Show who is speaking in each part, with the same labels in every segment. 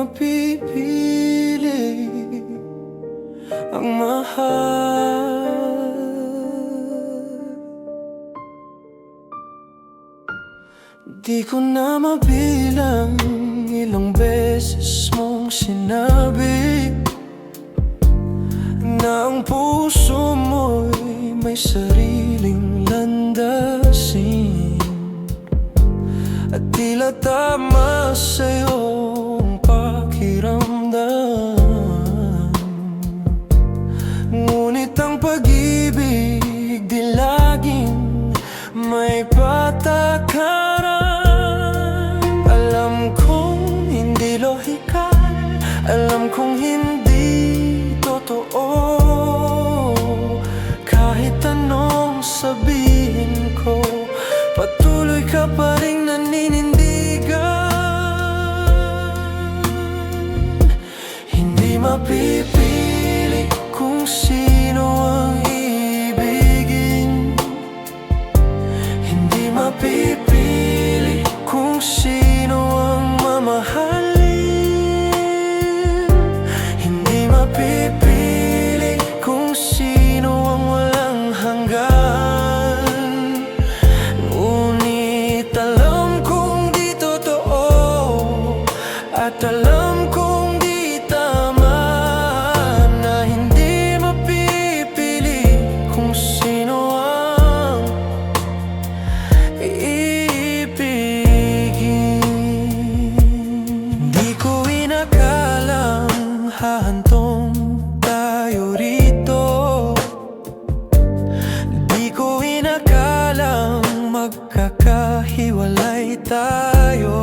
Speaker 1: mapipili ang mahal. Di ko na mabilang ilang beses mong sinabi na ang puso mo'y may sariling landasin, at tila tama sa'yo ang pakiramdam. Ngunit ang pag-ibig di laging may patakaran. Alam kong hindi lohikal, alam kong hindi totoo. Kahit anong sabihin ko, patuloy ka pa rin naninindigan. Hindi mapipili kung sino ang ibigin. Hindi mapipili kung sino ang mamahalin. Hindi mapipili kung sino ang walang hanggan. Ngunit alam kong di totoo, at alam kong di tama, na hindi mapipili kung sino ang iibigin. Di ko inakalang hahantong tayo rito. Di ko inakalang magkakahiwalay tayo.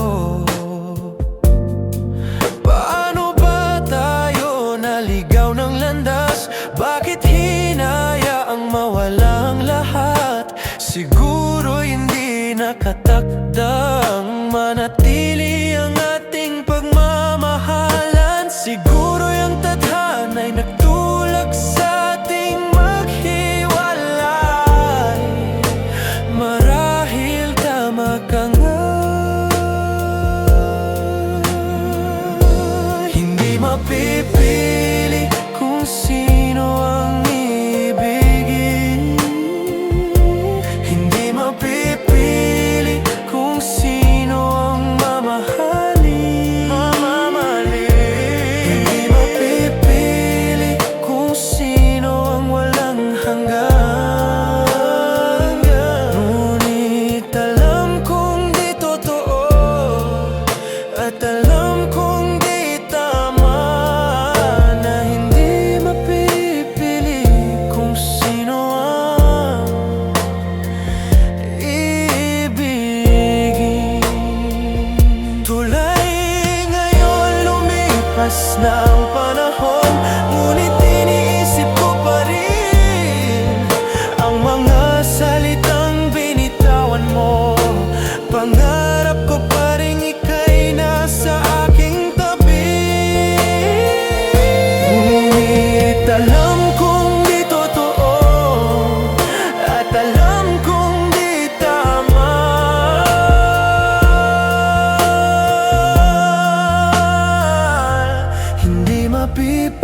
Speaker 1: Paano ba tayo naligaw ng landas? Bakit hinayaang mawala ang lahat? Siguro hindi nakatakdang manatili ang ating pagmamahalan. Siguro yung tadhana'y nagtulak sa ating maghiwalay. Marahil tama ka nga. Hindi mapipili kung sino ang ibigin. Hindi mapipili kung sino ang mamahalin. Hindi mapipili kung sino ang walang hanggan. Ngunit alam kong di totoo, at alam kong di tama, na hindi mapipili kung sino ang ibigin. Tulay ngayon lumipas na ang panahon, ngunit iniisip ko pa rin ang mga salitang binitawan mo. Pangarap ko pa rin ika'y nasa aking tabi. Ngunit alam kong di totoo, at alam kong di tama. Hindi mapipili